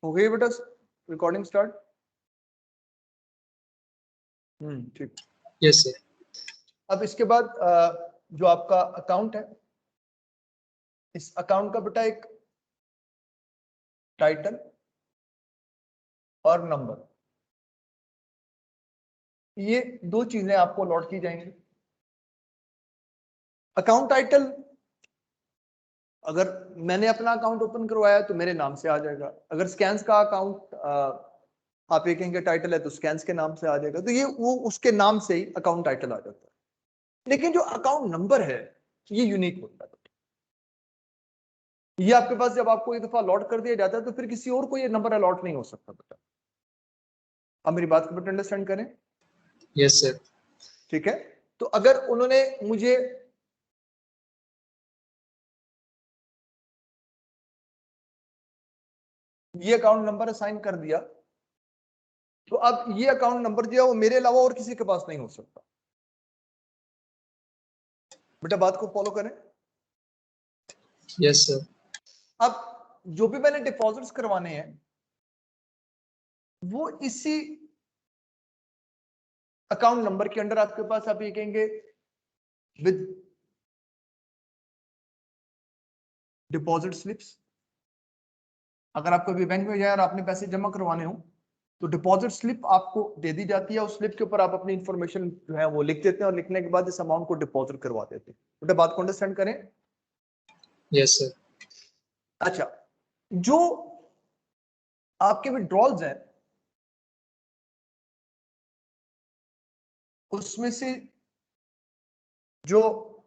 हो गई बेटा रिकॉर्डिंग स्टार्ट? ठीक। Yes sir. अब इसके बाद जो आपका अकाउंट है, इस अकाउंट का बेटा एक टाइटल और नंबर, ये दो चीजें आपको अलॉट की जाएंगी। अकाउंट टाइटल, अगर मैंने अपना अकाउंट ओपन करवाया तो मेरे नाम से आ जाएगा। अगर स्कैन्स का अकाउंट आप ये कहेंगे टाइटल है तो स्कैन्स के नाम से आ जाएगा, तो ये वो उसके नाम से ही अकाउंट टाइटल आ जाता है। लेकिन जो अकाउंट नंबर है ये यूनिक होता है। ये आपके पास जब आपको एक दफा अलॉट कर दिया जाता है तो फिर किसी और को ये नंबर अलॉट नहीं हो सकता बेटा। अब मेरी बात को बेटा अंडरस्टैंड करें। Yes sir. ठीक है, तो अगर उन्होंने मुझे ये अकाउंट नंबर असाइन कर दिया, तो अब ये अकाउंट नंबर जो है वो मेरे अलावा और किसी के पास नहीं हो सकता। बेटा बात को फॉलो करें। Yes sir. अब जो भी मैंने डिपॉजिट्स करवाने हैं वो इसी अकाउंट नंबर के अंडर आपके पास, आप ये कहेंगे विद डिपॉजिट स्लिप्स। अगर आप कभी बैंक में जाए और आपने पैसे जमा करवाने हो तो डिपॉजिट स्लिप आपको दे दी जाती है। उस स्लिप के ऊपर आप अपनी इंफॉर्मेशन जो है वो लिख देते हैं और लिखने के बाद इस अमाउंट को डिपॉजिट करवा देते हैं। बेटा बात को अंडरस्टैंड करें। Yes sir. अच्छा, जो आपके विड्रॉल्स हैं उसमें से जो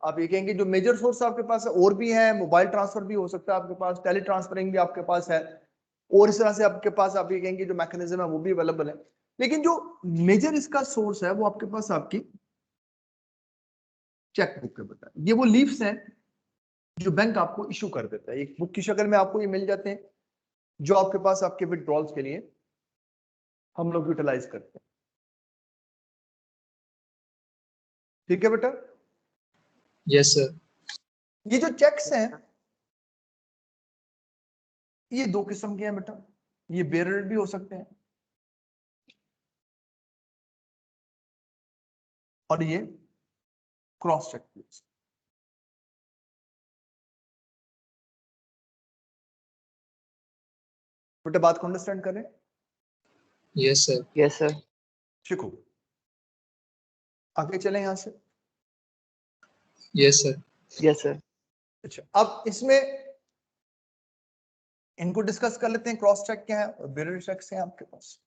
आप ये कहेंगे जो मेजर सोर्स आपके पास है, और भी है, मोबाइल ट्रांसफर भी हो सकता है आपके पास, टेली ट्रांसफरिंग भी आपके पास है, और इस तरह से आपके पास आप ये कहेंगे जो मैकेनिज्म है वो भी अवेलेबल है। लेकिन जो मेजर इसका सोर्स है वो आपके पास आपकी चेक बुक है बेटा। ये वो लीव्स हैं जो बैंक आपको इशू कर देता है, एक बुक की शक्ल में आपको ये मिल जाते हैं, जो आपके पास आपके विड्रॉल्स के लिए हम लोग यूटिलाइज करते हैं। ठीक है बेटा। Yes sir. ये जो चेक्स हैं ये दो किस्म के हैं बेटा, ये बेरर भी हो सकते हैं और ये क्रॉस चेक भी। बेटा बात को अंडरस्टैंड करें। Yes sir. Yes sir. शिखू आगे चलें यहां से। Yes sir. Yes sir. अच्छा, अब इसमें इनको डिस्कस कर लेते हैं। क्रॉस चेक क्या है और बेरर चेक्स हैं आपके पास।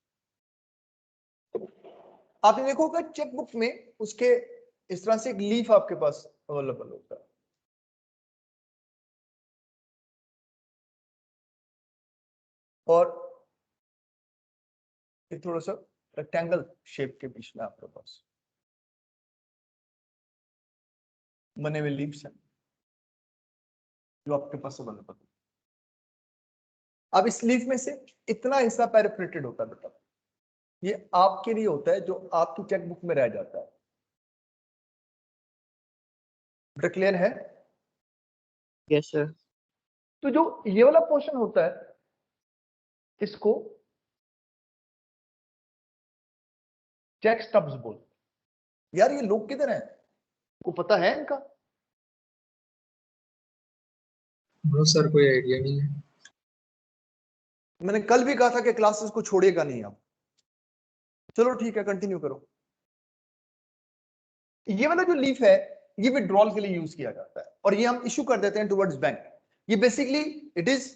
आपने देखो होगा चेक बुक में उसके इस तरह से एक लीफ आपके पास अवेलेबल होता है, और ये थोड़ा सा रेक्टेंगल शेप के बीच में आपके पास बने हुए लीव्स हैं जो आपके पास अवेलेबल है। अब इस लीफ में से इतना हिस्सा पेरिफरेटेड होता है बेटा, ये आपके लिए होता है जो आपकी चेक बुक में रह जाता है। बेटा क्लियर है? Yes sir. तो जो ये वाला पोर्शन होता है इसको चेक स्टब्स बोलते हैं। यार ये लोग किधर हैं, को पता है इनका? नो सर, कोई आइडिया नहीं है। मैंने कल भी कहा था कि क्लासेस को छोड़िएगा नहीं आप। चलो ठीक है, कंटिन्यू करो। ये वाला जो लीफ है ये विड्रॉल के लिए यूज किया जाता है और ये हम इशू कर देते हैं टुवर्ड्स बैंक। ये basically it is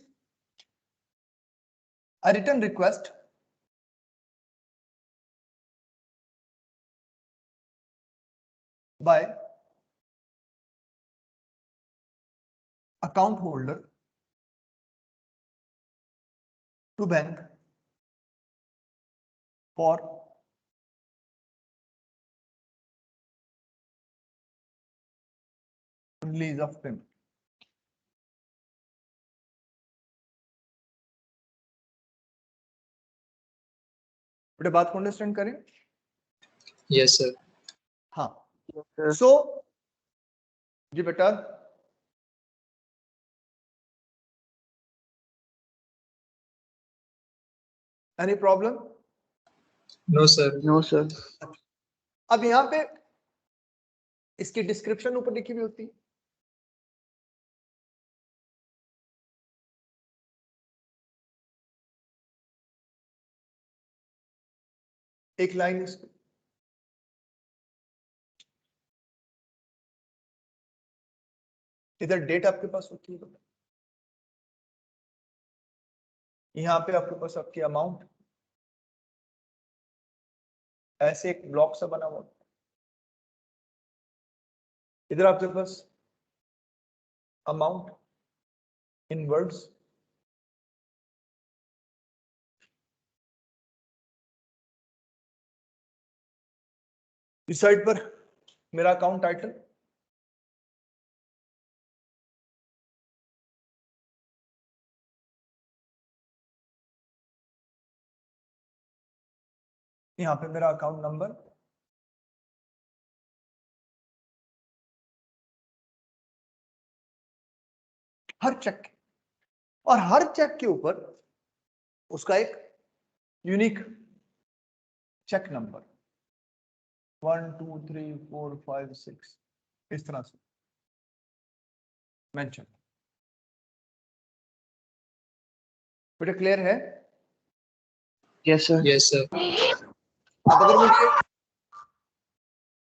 a written request by account holder to bank for release of payment. बेटा बात को अंडरस्टैंड करें। Yes sir. हाँ, यस सर। सो जी बेटा any problem? No, sir. No, sir. अब यहाँ पे इसकी डिस्क्रिप्शन ऊपर लिखी हुई होती है। एक लाइन इसकी, इधर डेट आपके पास होती है, यहाँ पे आपके पास आपकी अमाउंट ऐसे एक ब्लॉक सा बना हुआ, इधर आपके पास अमाउंट इन वर्ड्स, इस साइड पर मेरा अकाउंट टाइटल, यहाँ पे मेरा अकाउंट नंबर, हर चेक, और हर चेक के ऊपर उसका एक यूनिक चेक नंबर 1 2 3 4 5 6 इस तरह से मेंशन। बेटा क्लियर है? Yes, sir. Yes, sir. अब अगर मुझे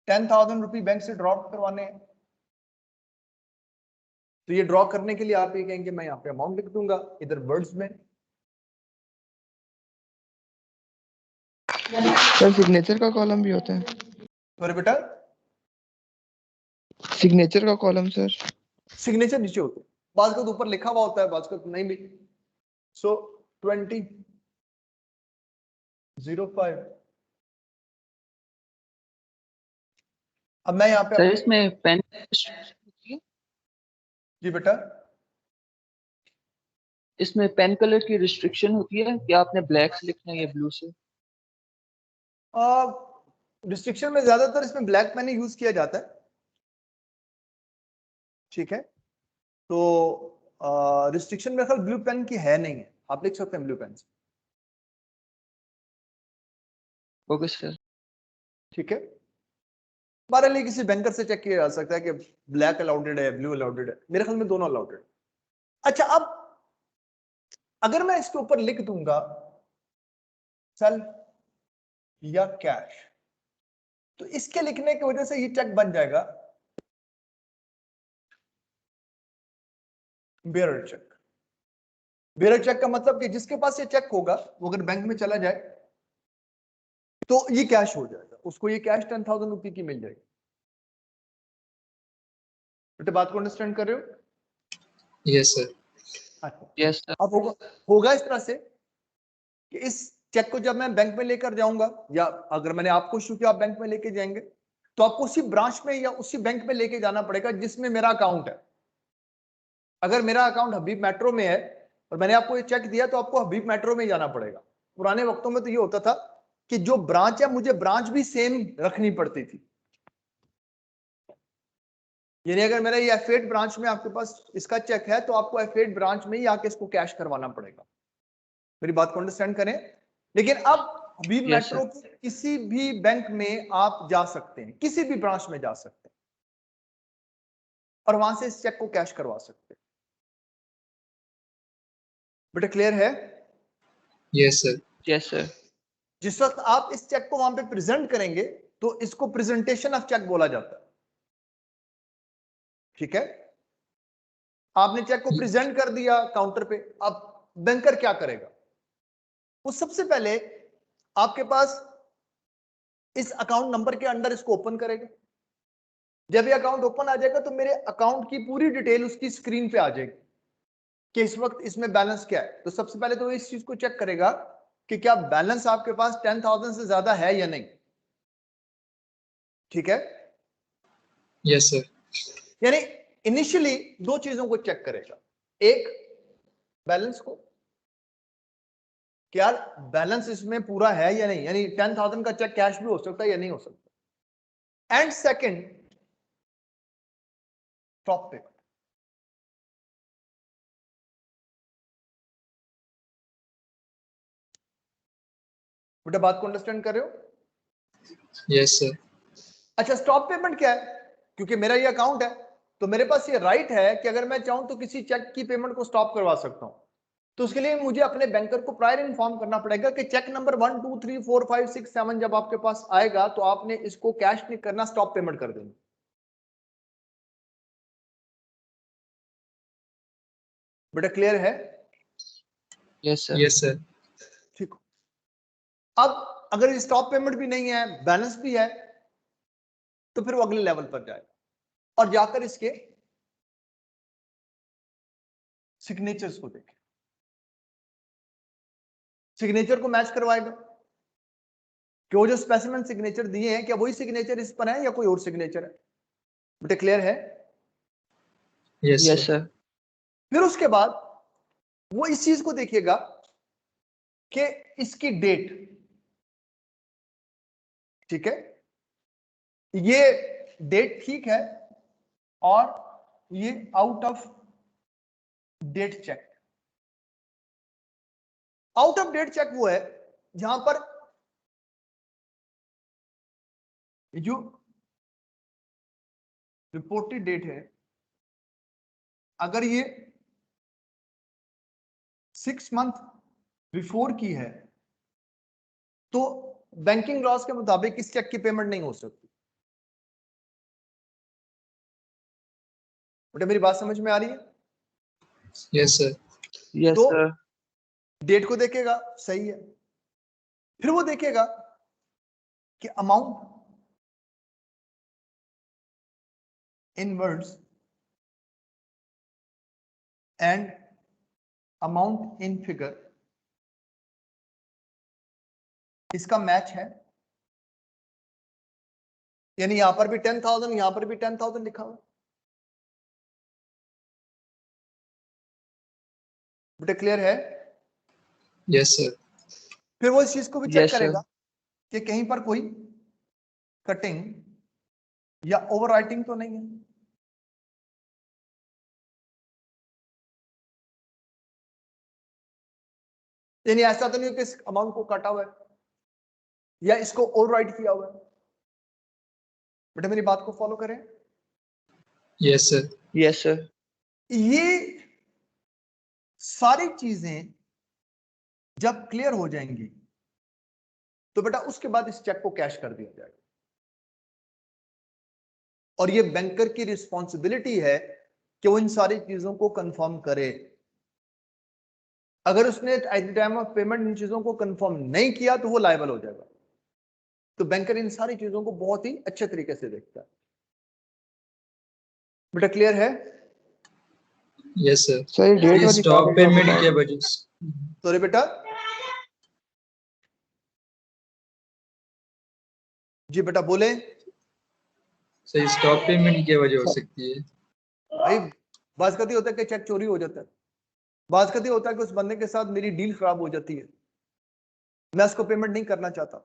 10,000 रुपये बैंक से ड्रॉप करवाने हैं, तो ये ड्रॉ करने के लिए आप ये कहेंगे मैं यहाँ पे अमाउंट लिख दूंगा इधर वर्ड्स में, सर सिग्नेचर का कॉलम भी होता है? और बेटा सिग्नेचर का कॉलम सर? सिग्नेचर नीचे होता है, बाज का ऊपर लिखा हुआ होता है, बाज का नहीं भी। सो 2005, अब मैं यहाँ पे सर इसमें पेन जी बेटा, इसमें पेन कलर की रिस्ट्रिक्शन होती है कि आपने ब्लैक से लिखना है या ब्लू से? रिस्ट्रिक्शन में ज्यादातर इसमें ब्लैक पेन यूज किया जाता है, ठीक है। तो रिस्ट्रिक्शन मेरे ख्याल ब्लू पेन की है नहीं है, आप लिख सकते हैं ब्लू पेन से, ओके सर। ठीक है। हमारे लिए किसी बैंकर से चेक किया जा सकता है कि ब्लैक अलाउडेड है ब्लू अलाउडेड है, मेरे ख्याल में दोनों अलाउडेड। अच्छा, अब अगर मैं इसके ऊपर लिख दूंगा सेल या कैश, तो इसके लिखने की वजह से ये चेक बन जाएगा बेयरर चेक। बेयरर चेक का मतलब कि जिसके पास ये चेक होगा वो अगर बैंक में चला जाए तो ये कैश हो जाएगा, उसको ये कैश 10,000 रुपए की मिल जाएगी। बेटे बात को अंडरस्टैंड कर रहे हो? Yes, sir. अच्छा, यस सर। अब होगा इस तरह से कि इस चेक को जब मैं बैंक में लेकर जाऊंगा, या अगर मैंने आपको इशू किया आप बैंक में लेके जाएंगे, तो आपको उसी ब्रांच में या उसी बैंक में लेके जाना पड़ेगा जिसमें मेरा अकाउंट है। अगर मेरा अकाउंट हबीब मेट्रो में है और मैंने आपको ये चेक दिया, तो आपको हबीब मेट्रो में ही जाना पड़ेगा। पुराने वक्तों में तो ये होता था कि जो ब्रांच है मुझे ब्रांच भी सेम रखनी पड़ती थी, यानी अगर मेरा ये F8 ब्रांच में आपके पास इसका चेक है तो आपको F8 ब्रांच में ही आके इसको कैश करवाना पड़ेगा। मेरी बात को अंडरस्टैंड करें। लेकिन अब हबीब Yes, मेट्रो के किसी भी बैंक में आप जा सकते हैं, किसी भी ब्रांच में जा सकते हैं और वहां से इस चेक को कैश करवा सकते हैं। बेटा क्लियर है? Yes, sir. Yes sir. जिस वक्त आप इस चेक को वहां पे प्रेजेंट करेंगे तो इसको प्रेजेंटेशन ऑफ चेक बोला जाता है, ठीक है। आपने चेक को प्रेजेंट कर दिया काउंटर पे, अब बैंकर क्या करेगा? वो सबसे पहले आपके पास इस अकाउंट नंबर के अंडर इसको ओपन करेगा। जब ये अकाउंट ओपन आ जाएगा तो मेरे अकाउंट की पूरी डिटेल उसकी स्क्रीन पे आ जाएगी कि इस वक्त इसमें बैलेंस क्या है। तो सबसे पहले तो इस चीज को चेक करेगा कि क्या बैलेंस आपके पास 10,000 से ज्यादा है या नहीं, ठीक है। Yes, sir. यानी इनिशियली दो चीजों को चेक करेगा, एक बैलेंस को कि यार बैलेंस इसमें पूरा है या नहीं, यानी 10,000 का चेक कैश भी हो सकता है या नहीं हो सकता। एंड सेकंड टॉपिक, बेटा बात को अंडरस्टैंड कर रहे हो? Yes sir. अच्छा, स्टॉप पेमेंट क्या है? क्योंकि मेरा ये अकाउंट है तो मेरे पास ये राइट है कि अगर मैं चाहूं तो किसी चेक की पेमेंट को स्टॉप करवा सकता हूं। तो उसके लिए मुझे अपने बैंकर को प्रायर इन्फॉर्म करना पड़ेगा कि चेक नंबर 1 2 3 4 5 6 7 जब आपके पास आएगा तो आपने इसको कैश नहीं करना, स्टॉप पेमेंट कर देना। बेटा क्लियर है? Yes sir. Yes sir. ठीक। अब अगर स्टॉप पेमेंट भी नहीं है, बैलेंस भी है, तो फिर वो अगले लेवल पर जाएगा और जाकर इसके सिग्नेचर्स को देखें, सिग्नेचर को मैच करवाएगा कि वो जो स्पेसिमेन सिग्नेचर दिए हैं क्या वही सिग्नेचर इस पर है या कोई और सिग्नेचर है। बेटा क्लियर है? Yes yes sir. सर। फिर उसके बाद वो इस चीज को देखिएगा कि इसकी डेट, ठीक है, ये डेट ठीक है और ये out of date cheque. Out of date cheque वो है जहां पर जो रिपोर्टेड डेट है अगर ये 6 मंथ बिफोर की है तो बैंकिंग लॉस के मुताबिक इस चेक की पेमेंट नहीं हो सकती। बेटा मेरी बात समझ में आ रही है? Yes sir. यस तो सर। डेट को देखेगा, सही है, फिर वो देखेगा कि amount in words and amount in figure इसका मैच है, यानी यहां पर भी 10,000 यहां पर भी 10,000 लिखा हुआ। बेटा क्लियर है? Yes sir. फिर वो इस चीज को भी चेक यस सर। करेगा कि कहीं पर कोई कटिंग या ओवरराइटिंग तो नहीं है। यानी ऐसा तो नहीं है कि इस अमाउंट को काटा हुआ है या इसको ओवरराइट किया हुआ है। बेटा मेरी बात को फॉलो करें। Yes sir. Yes sir. ये सारी चीजें जब क्लियर हो जाएंगी तो बेटा उसके बाद इस चेक को कैश कर दिया जाएगा और ये बैंकर की रिस्पॉन्सिबिलिटी है कि वो इन सारी चीजों को कंफर्म करे। अगर उसने at the time of payment in चीजों को कंफर्म नहीं किया तो वो लायबल हो जाएगा। तो बैंकर इन सारी चीजों को बहुत ही अच्छे तरीके से देखता है। बेटा क्लियर है? Yes sir. सर ये डेट ये वाली स्टॉप बात पेमेंट बता के दो। वजह से। सॉरी बेटा, जी बेटा बोले। सर स्टॉप पेमेंट की वजह हो सर सकती है। भाई बात कभी होता है कि चेक चोरी हो जाता है, बात कभी होता है कि उस बंदे के साथ मेरी डील खराब हो जाती है, मैं उसको पेमेंट नहीं करना चाहता,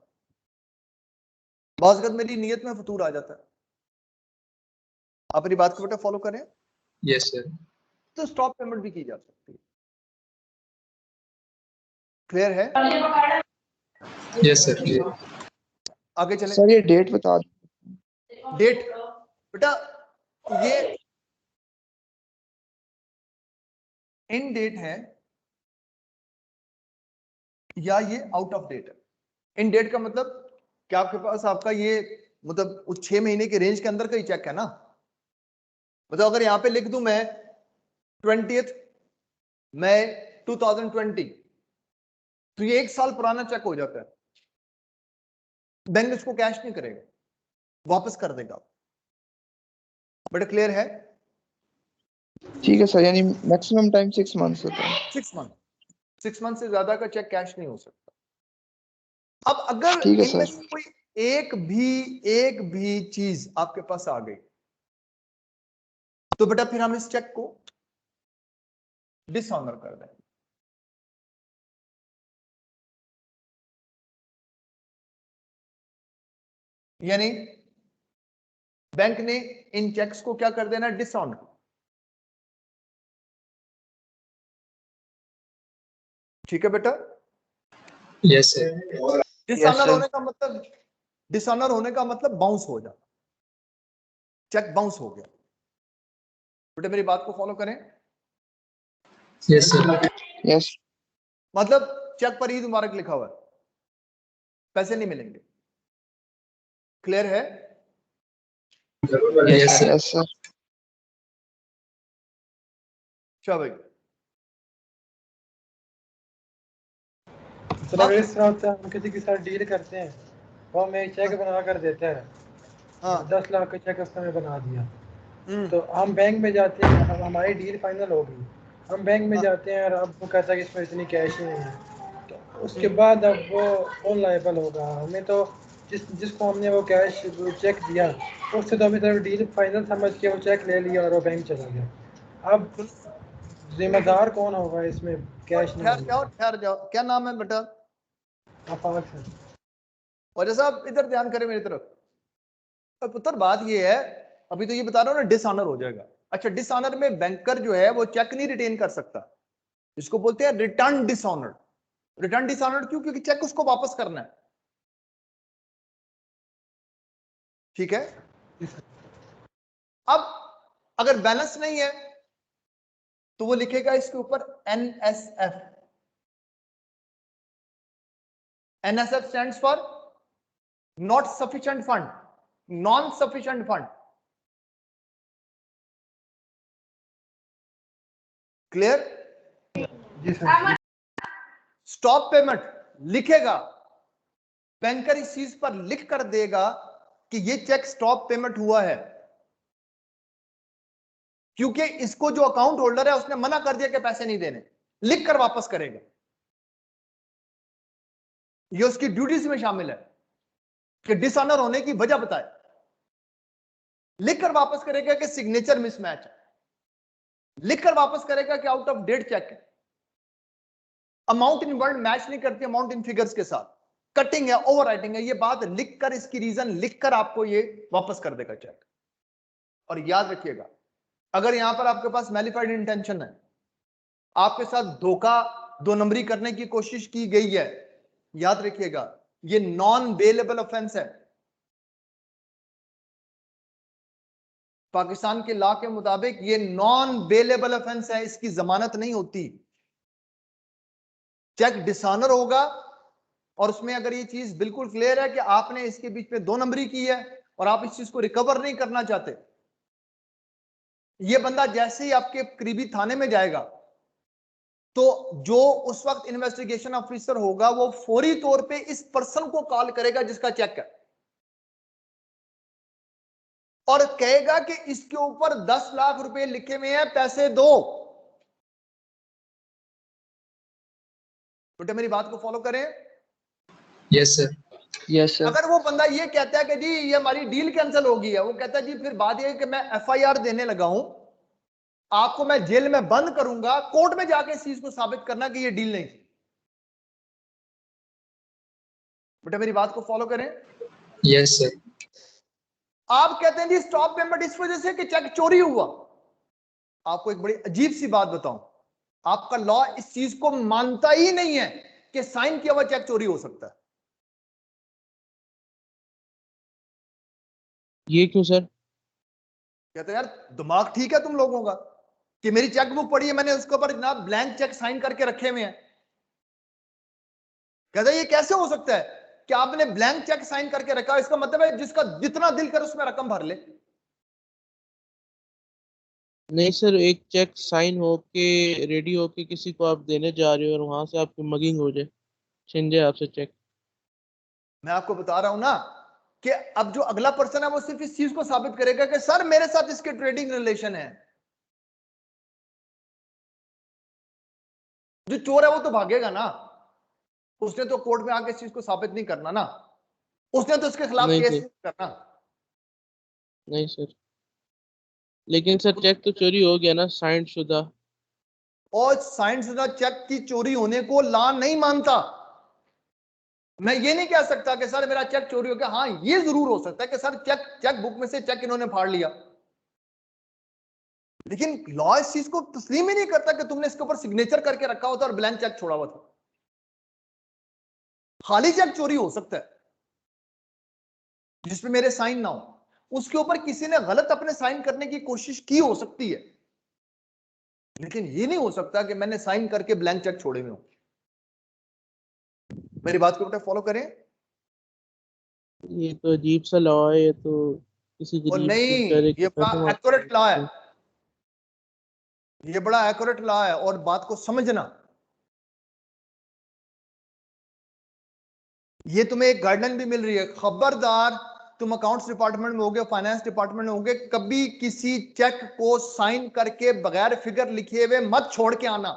बात मेरी नीयत में फतूर आ जाता है। आप मेरी बात को बेटा फॉलो करें। Yes sir. तो स्टॉप पेमेंट भी की जा सकती है। क्लियर है? Yes sir. आगे चले। सर ये डेट बता दो। डेट बेटा ये इन डेट है या ये आउट ऑफ डेट है। इन डेट का मतलब क्या आपके पास आपका ये मतलब उस 6 महीने के रेंज के अंदर का ही चेक है ना। मतलब अगर यहां पे लिख दूं मैं 20th मई 2020 तो ये 1 साल पुराना चेक हो जाता है। बैंक इसको कैश नहीं करेगा, वापस कर देगा। बट क्लियर है? ठीक है सर, यानी मैक्सिमम टाइम 6 मंथ्स होता है। 6 मंथ, 6 मंथ से ज्यादा का चेक कैश नहीं हो सकता। अब अगर ठीक है इनमें सर। से कोई एक भी चीज आपके पास आ गई तो बेटा फिर हम इस चेक को डिसऑनर कर दें। यानी बैंक ने इन चेक्स को क्या कर देना, डिसऑनर। ठीक है बेटा? Yes sir. Dishonour sir. होने का मतलब, डिसऑनर होने का मतलब बाउंस हो जाना, चेक बाउंस हो गया। बेटे मेरी बात को फॉलो करें। Yes sir. Yes. मतलब चेक पर ईद मुबारक लिखा हुआ है, पैसे नहीं मिलेंगे। क्लियर है? Yes sir. Yes, sir. अच्छा भाई, सर इस तरह होता है, हम किसी के साथ डील करते हैं, वो हमें एक चेक बना कर देता है, हाँ 10 लाख का चेक उसने हमें बना दिया। हम्म, तो हम बैंक में जाते हैं, अब हमारी डील फाइनल हो गई, हम बैंक में हाँ, जाते हैं और अब वो कहता है कि इसमें इतनी कैश ही नहीं है, तो उसके बाद अब वो कौन लायबल होगा? हमें तो जिसको हमने वो कैश चेक दिया, उससे तो अभी तक डील फाइनल समझ के वो चेक ले लिया और वो बैंक चला गया। अब जिम्मेदार कौन होगा इसमें कैश नहीं ठहर जाओ मिलने ठहर जाओ, क्या नाम है बेटा? का? आफाक सर। और साहब इधर ध्यान करें मेरी तरफ। और पुत्र बात ये है, अभी तो ये बता रहा हूं ना, डिसऑनर हो जाएगा। अच्छा, डिसऑनर में बैंकर जो है वो चेक नहीं रिटेन कर सकता, इसको बोलते हैं रिटर्न डिसऑनर। रिटर्न डिसऑनर क्यों? क्योंकि चेक उसको वापस करना है। ठीक है, अब अगर बैलेंस नहीं है तो वो लिखेगा इसके ऊपर NSF। NSF stands for not sufficient fund, non sufficient fund. Clear? जी सर। स्टॉप पेमेंट लिखेगा, बैंकर इस चीज पर लिख कर देगा कि ये चेक स्टॉप पेमेंट हुआ है, क्योंकि इसको जो अकाउंट होल्डर है उसने मना कर दिया कि पैसे नहीं देने, लिख कर वापस करेगा। ये उसकी ड्यूटीज में शामिल है कि डिसऑनर होने की वजह बताए, लिख कर वापस करेगा कि सिग्नेचर मिसमैच है, लिख कर वापस करेगा कि आउट ऑफ डेट चेक है, अमाउंट इन वर्ड मैच नहीं करती अमाउंट इन फिगर्स के साथ, कटिंग है, ओवर राइटिंग है, ये बात लिखकर, इसकी रीजन लिखकर आपको ये वापस कर देगा चेक। और याद रखिएगा, अगर यहां पर आपके पास मैलिफाइड इंटेंशन है, आपके साथ धोखा, दो नंबरी करने की कोशिश की गई है, याद रखिएगा ये नॉन बेलेबल ऑफेंस है। पाकिस्तान के लॉ के मुताबिक ये नॉन बेलेबल ऑफेंस है, इसकी जमानत नहीं होती। चेक डिसऑनर होगा और उसमें अगर ये चीज बिल्कुल क्लियर है कि आपने इसके बीच में दो नंबरी की है और आप इस चीज को रिकवर नहीं करना चाहते, ये बंदा जैसे ही आपके करीबी थाने में जाएगा तो जो उस वक्त इन्वेस्टिगेशन ऑफिसर होगा वो फौरी तौर पे इस पर्सन को कॉल करेगा जिसका चेक है और कहेगा कि इसके ऊपर 10 लाख रुपए लिखे हुए हैं, पैसे दो। बेटे मेरी बात को फॉलो करें। Yes sir. Yes, sir. अगर वो बंदा ये कहता है कि जी ये हमारी डील कैंसिल हो गई है, वो कहता है जी फिर बात ये है कि मैं FIR देने लगा हूं, आपको मैं जेल में बंद करूंगा, कोर्ट में जाके इस चीज को साबित करना कि ये डील नहीं थी। बेटा मेरी बात को फॉलो करें। Yes sir. आप कहते हैं जी स्टॉप पेमेंट इस वजह से कि चेक चोरी हुआ। आपको एक बड़ी अजीब सी बात बताऊं, आपका लॉ इस चीज को मानता ही नहीं है कि साइन किया हुआ चेक चोरी हो सकता है। ये क्यों सर? कहते हैं यार दिमाग ठीक है तुम लोगों का कि मेरी चेकबुक पड़ी है, मैंने उसके ऊपर जनाब ब्लैंक चेक साइन करके रखे हुए हैं। कहते हैं ये कैसे हो सकता है कि आपने ब्लैंक चेक साइन करके रखा, इसका मतलब है जिसका जितना दिल कर उसमें रकम भर ले। नहीं सर, एक चेक साइन हो के रेडी हो के किसी को आप देने जा रहे हो और वहां से आपकी मगिंग हो जाए, छिन जाए आपसे चेक। मैं आपको बता रहा हूं ना कि अब जो अगला पर्सन है वो सिर्फ इस चीज को साबित करेगा कि सर मेरे साथ इसके ट्रेडिंग रिलेशन है। जो चोर है वो तो भागेगा ना, उसने तो कोर्ट में आके इस चीज को साबित नहीं करना ना, उसने तो इसके खिलाफ नहीं केस सर, नहीं करना। नहीं सर, लेकिन सर चेक तो चोरी हो गया ना, साइन शुदा। और साइंस चेक की चोरी होने को लॉ नहीं मानता। मैं ये नहीं कह सकता कि सर मेरा चेक चोरी हो गया। हाँ ये जरूर हो सकता है कि सर चेक बुक में से चेक इन्होंने फाड़ लिया, लेकिन लॉ इस चीज को तस्लीम ही नहीं करता कि तुमने इसके ऊपर सिग्नेचर करके रखा होता और ब्लैंक चेक छोड़ा हुआ था। खाली चेक चोरी हो सकता है जिसपे मेरे साइन ना हो, उसके ऊपर किसी ने गलत अपने साइन करने की कोशिश की हो सकती है, लेकिन ये नहीं हो सकता कि मैंने साइन करके ब्लैंक चेक छोड़े हुए हो। मेरी बात को बेटा फॉलो करें। ये तो अजीब सा लॉ है, ये तो किसी और गरीब नहीं, बेचारे के ये पैसे बड़ा मार एक्यूरेट लॉ है, ये बड़ा एक्यूरेट लॉ है। और बात को समझना, ये तुम्हें एक गाइडलाइन भी मिल रही है, खबरदार तुम अकाउंट्स डिपार्टमेंट में होगे, फाइनेंस डिपार्टमेंट में होगे, कभी किसी चेक को साइन करके बगैर फिगर लिखे हुए मत छोड़ के आना।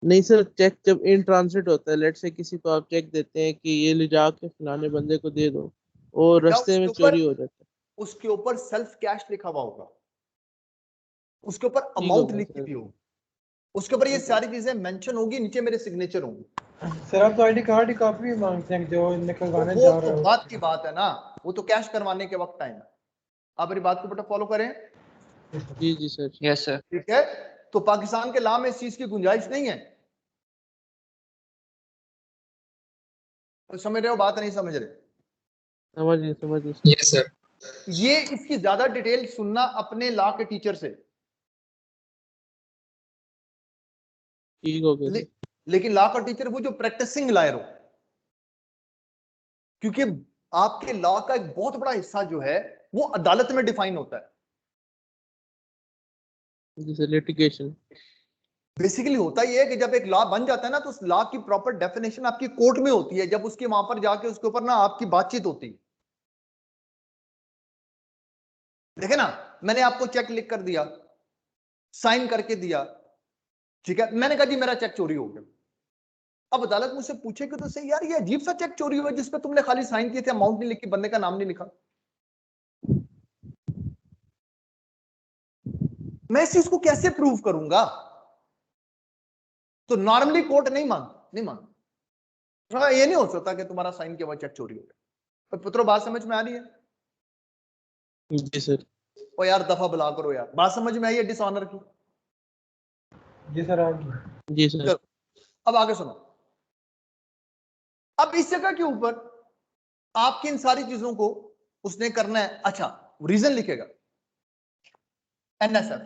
नहीं सर, चेक जब इन ट्रांसिट होता है, लेट से किसी को आप चेक देते हैं कि ये ले जाके फलाने बंदे को दे दो, और बेटा रास्ते में चोरी हो जाता है। उसके ऊपर सेल्फ कैश लिखा हुआ होगा, उसके ऊपर ठीक अमाउंट होगा लिखी सर। हुई होगी, उसके ऊपर ये सारी चीजें मेंशन होगी, नीचे मेरे सिग्नेचर होंगे। सर आप तो आईडी कार्ड की कॉपी भी मांगते हैं जो निकलवाने वो जा तो रहे हो। बात की बात है ना, वो तो कैश करवाने के वक्त टाइम है। आप मेरी बात को बेटा फॉलो करें, जी जी सर। Yes sir. ठीक है। तो पाकिस्तान के लॉ में इस चीज की गुंजाइश नहीं है। तो समझ रहे हो बात, नहीं समझ रहे? समझिए यस सर। ये इसकी ज्यादा डिटेल सुनना अपने लॉ के टीचर से। ठीक हो गया। लेकिन लॉ का टीचर वो जो प्रैक्टिसिंग लॉयर हो, क्योंकि आपके लॉ का एक बहुत बड़ा हिस्सा जो है वो अदालत में डिफाइन होता है। जैसे लिटिगेशन। बेसिकली होता ही है कि जब एक लॉ बन जाता है ना, तो उस लॉ की प्रॉपर डेफिनेशन आपकी कोर्ट में होती है, जब उसके वहां पर जाके उसके ऊपर ना आपकी बातचीत होती है। देखे ना, मैंने आपको चेक लिख कर दिया, साइन करके दिया, ठीक है, मैंने कहा जी मेरा चेक चोरी हो गया। अब अदालत मुझसे पूछेगी तो सही, यार ये अजीब सा चेक चोरी हुआ जिसपे तुमने खाली साइन किए थे, अमाउंट नहीं लिखी, बंदे का नाम नहीं लिखा। मैं इस चीज को कैसे प्रूव करूंगा? तो नॉर्मली कोर्ट नहीं मान ये नहीं हो सकता कि तुम्हारा साइन किया हुआ चेक चोरी हो गया। तो पुत्रो बात समझ में आ रही है? जी सर। ओ यार दफा बुला करो यार, बात समझ में आई है डिसऑनर की? जी सर आगे। जी सर। चलो अब आगे सुनो। अब इस जगह के ऊपर आपकी इन सारी चीजों को उसने करना है। अच्छा, रीजन लिखेगा एनएसएफ,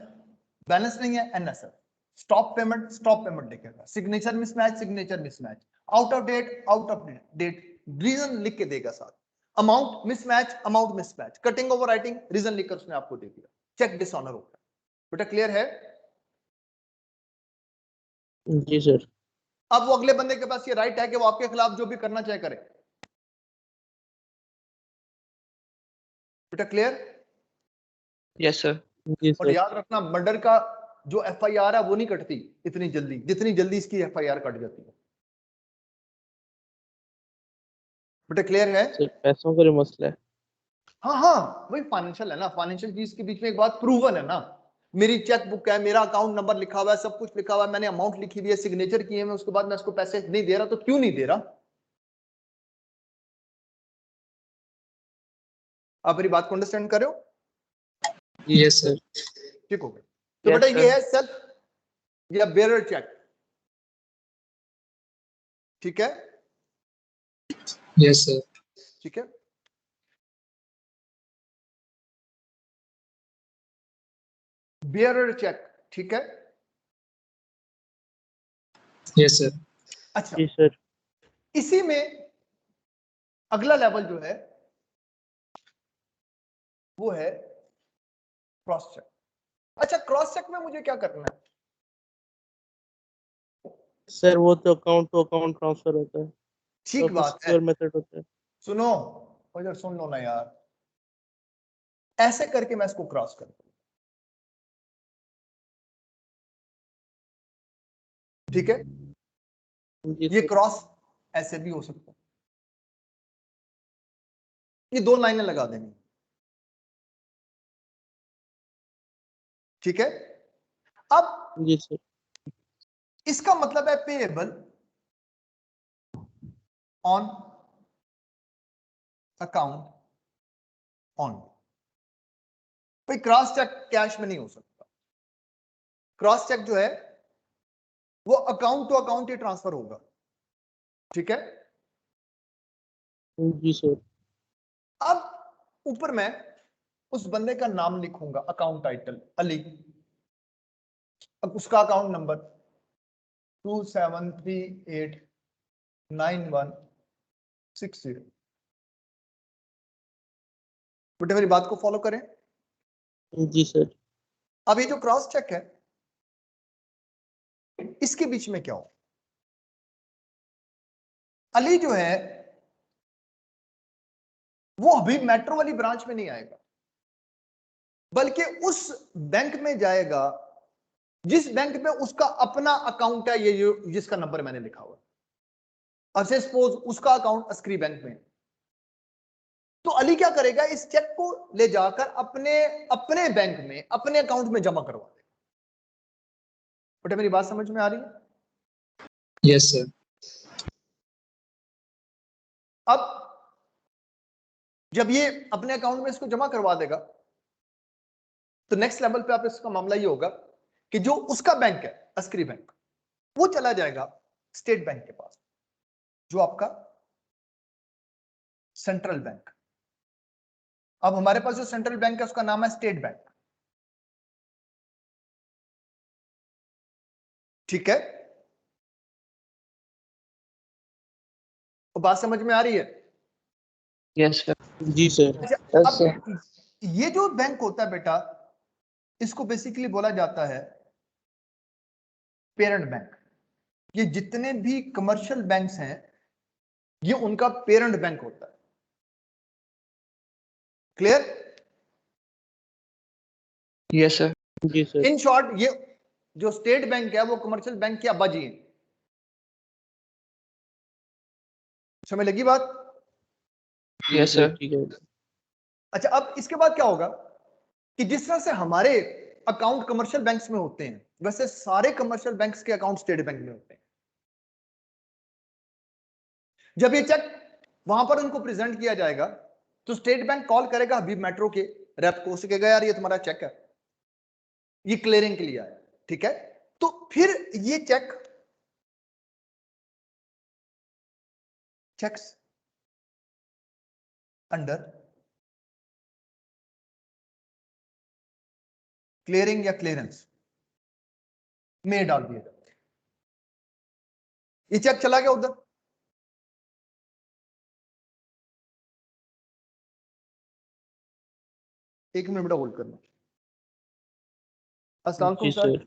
बैलेंस नहीं है एनएसएफ, स्टॉप पेमेंट लिखेगा, signature mismatch, out of date reason लिख के देगा साथ, amount mismatch, cutting overwriting reason लिखकर उसने आपको दे दिया, चेक डिसऑनर हो गया। बेटा क्लियर है? जी सर। अब वो अगले बंदे के पास ये राइट है कि वो आपके खिलाफ जो भी करना चाहे करे। बेटा क्लियर? Yes sir. जी और सर। याद रखना, मर्डर का जो एफआईआर है वो नहीं कटती इतनी जल्दी जितनी जल्दी इसकी एफआईआर कट जाती है। बेटा क्लियर है? सर पैसों का जो मसला है। हाँ वही फाइनेंशियल है ना, फाइनेंशियल चीज के बीच में एक बात प्रूवन है ना, मेरी चेक बुक है, मेरा अकाउंट नंबर लिखा हुआ है, सब कुछ लिखा हुआ है, मैंने अमाउंट लिखी हुई है, सिग्नेचर किए हैं, उसके बाद मैं उसको पैसे नहीं दे रहा, तो क्यों नहीं दे रहा? आप मेरी बात को अंडरस्टैंड कर रहे हो? Yes sir. ठीक हो गया। तो Yes, बेटा ये sir. है सेल्फ या बेरर चेक, ठीक है? Yes sir. ठीक है। बेरर चेक, ठीक है। Yes sir. अच्छा, जी सर। इसी में अगला लेवल जो है वो है क्रॉस चेक। अच्छा, क्रॉस चेक में मुझे क्या करना है? सर वो तो अकाउंट टू अकाउंट ट्रांसफर होता है, ठीक तो बात है, सिक्योर मेथड होता है। सुनो, और इधर सुन लो ना यार, ऐसे करके मैं इसको क्रॉस कर दूं, ठीक है? जी ये सर। क्रॉस ऐसे भी हो सकता है, ये दो लाइनें लगा देंगे, ठीक है? अब जी सर। इसका मतलब है पेएबल ऑन अकाउंट ऑन। भाई क्रॉस चेक कैश में नहीं हो सकता, क्रॉस चेक जो है वो अकाउंट टू अकाउंट ही ट्रांसफर होगा। ठीक है। जी सर। अब ऊपर मैं उस बंदे का नाम लिखूंगा, अकाउंट टाइटल अली, अब उसका अकाउंट नंबर 27389160। बेटे मेरी बात को फॉलो करें। जी सर। अब ये जो क्रॉस चेक है इसके बीच में क्या हो, अली जो है वो अभी मेट्रो वाली ब्रांच में नहीं आएगा, बल्कि उस बैंक में जाएगा जिस बैंक में उसका अपना अकाउंट है, ये जिसका नंबर मैंने लिखा हुआ है। और से सपोज उसका अकाउंट अस्करी बैंक में, तो अली क्या करेगा, इस चेक को ले जाकर अपने अपने बैंक में अपने अकाउंट में जमा करवा देगा। बेटा मेरी बात समझ में आ रही है? Yes sir. अब जब ये अपने अकाउंट में इसको जमा करवा देगा तो नेक्स्ट लेवल पे आप इसका मामला ये होगा कि जो उसका बैंक है अस्करी बैंक, वो चला जाएगा स्टेट बैंक के पास, जो आपका सेंट्रल बैंक। अब हमारे पास जो सेंट्रल बैंक है उसका नाम है स्टेट बैंक, ठीक है। तो बात समझ में आ रही है? Yes sir. जी सर। अच्छा, यस अब सर। ये जो बैंक होता है बेटा, इसको बेसिकली बोला जाता है पेरेंट बैंक। ये जितने भी कमर्शियल बैंक्स हैं ये उनका पेरेंट बैंक होता है। क्लियर? Yes sir. जी सर। इन शॉर्ट ये जो स्टेट बैंक है वो कमर्शियल बैंक की अब्बाजी है। समझ लगी बात? Yes sir. ठीक है। अच्छा, अब इसके बाद क्या होगा कि जिस तरह से हमारे अकाउंट कमर्शियल बैंक्स में होते हैं वैसे सारे कमर्शियल बैंक्स के अकाउंट स्टेट बैंक में होते हैं। जब ये चेक वहां पर उनको प्रेजेंट किया जाएगा तो स्टेट बैंक कॉल करेगा हबीब मेट्रो के रेप को, उसे कहेगा यार ये तुम्हारा चेक है, ये क्लियरिंग के लिए आया, ठीक है। तो फिर ये चेक्स अंडर क्लियरिंग या क्लियरेंस में डाल दिया जाता है। ये चेक चला गया उधर, एक मिनट बेटा होल्ड करना। अस्सलाम वालेकुम जी सर। सर।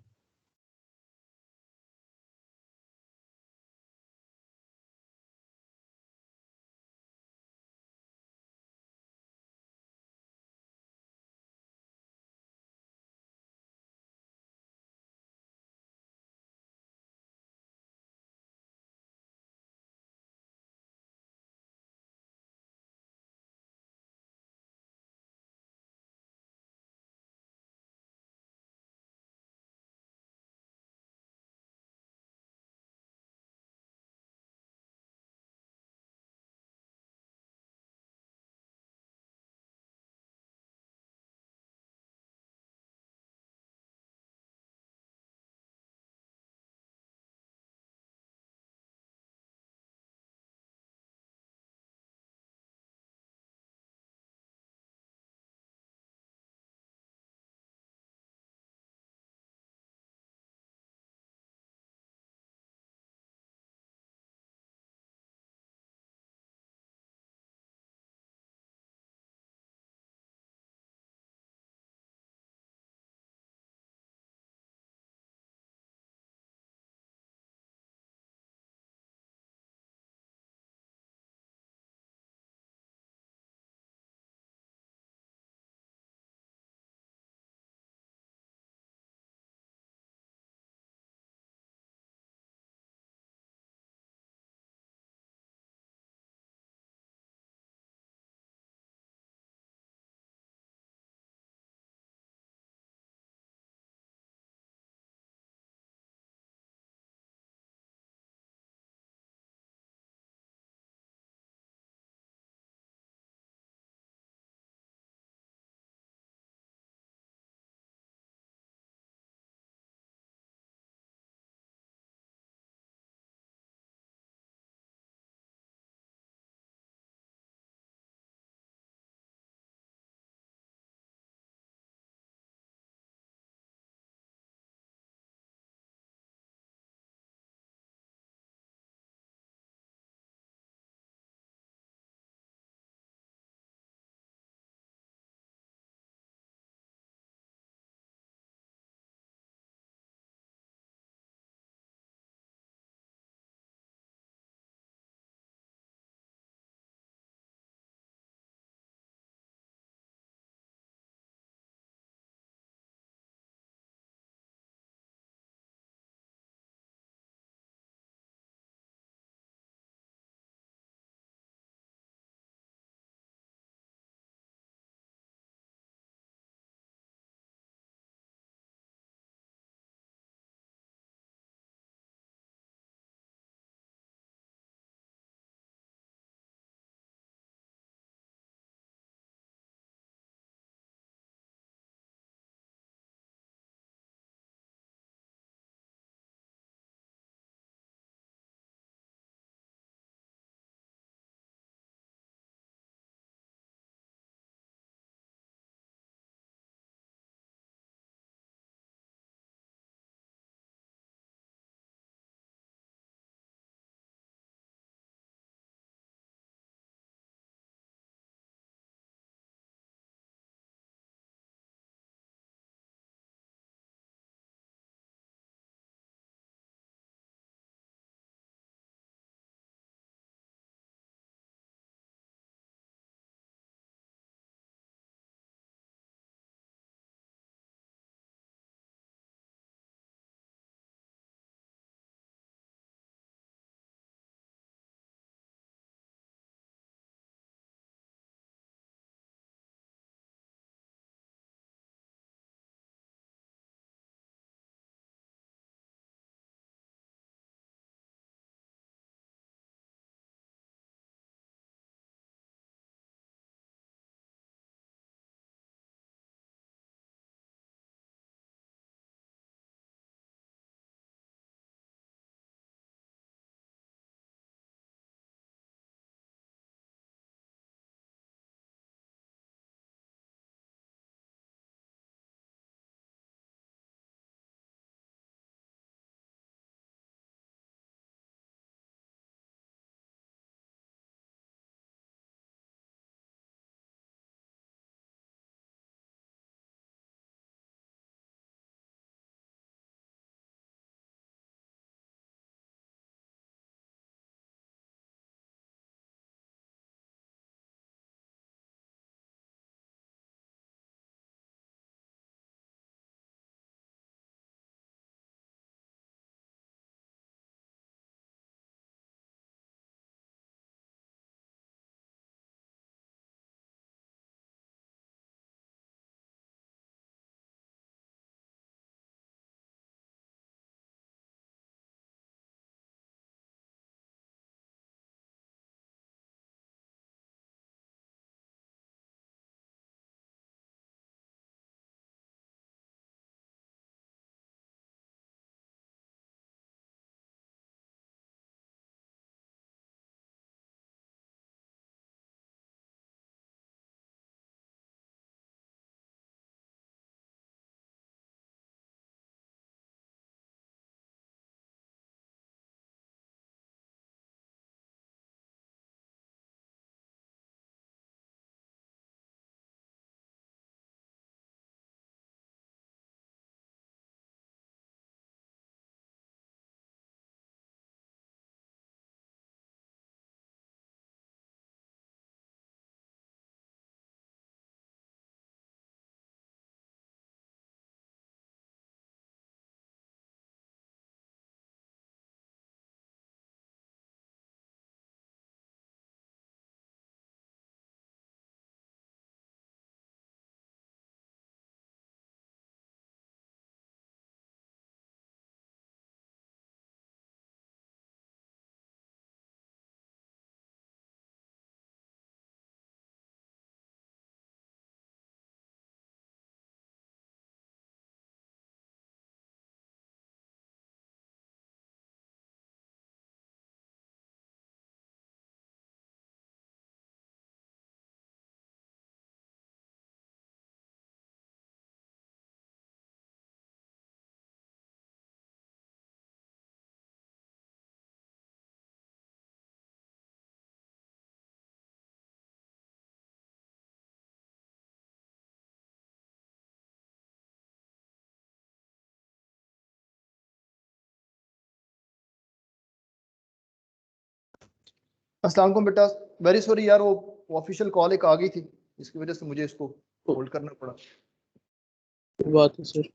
अस्सलाम वालेकुम बेटा, वेरी सॉरी यार, वो ऑफिशियल कॉल एक आ गई थी, इसकी वजह से मुझे इसको होल्ड करना पड़ा। कोई बात है सर।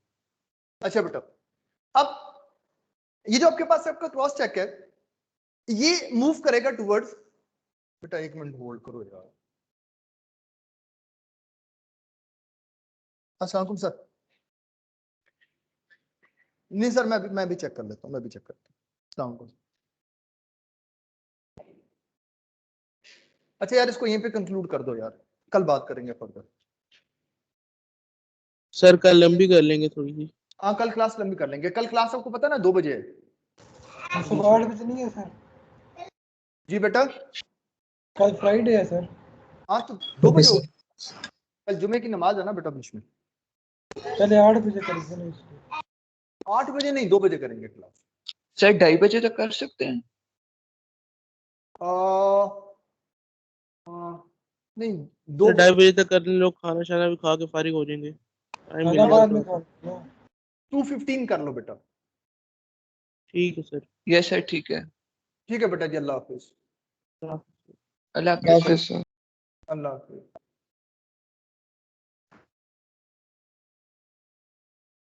अच्छा बेटा, अब ये जो आपके पास आपका क्रॉस चेक है, ये मूव करेगा टुवर्ड्स, बेटा एक मिनट होल्ड करो यार। अस्सलाम वालेकुम सर। नहीं सर, मैं भी चेक कर लेता हूँ, मैं भी चेक करता हूँ। अस्सलाम वालेकुम। अच्छा यार, इसको यहीं पे कंक्लूड कर दो यार, कल बात करेंगे फर्दर। सर कल लंबी कर लेंगे थोड़ी सी। हाँ कल क्लास लंबी कर लेंगे, कल क्लास आपको पता है ना 2 बजे है। सुबह 8 बजे नहीं है सर? जी बेटा, कल फ्राइडे है सर। हाँ तो 2 बजे हो, कल जुमे की नमाज है ना बेटा बीच में। चले 8 बजे कर देना इसको। 8 बजे नहीं, 2 बजे करेंगे क्लास। सर 2:30 बजे तक कर सकते हैं? आ, नहीं 2 सर 2:30 बजे तक कर लें, लोग खाना शाना भी खा के फारिग हो जाएंगे, टाइम खाना मिलेगा बाद में थोड़ा सा। खा लो। 2:15 कर लो बेटा। ठीक है सर। यस सर, ठीक है। ठीक है बेटा जी, अल्लाह हाफिज। अल्लाह हाफिज़ सर। अल्लाह हाफिज।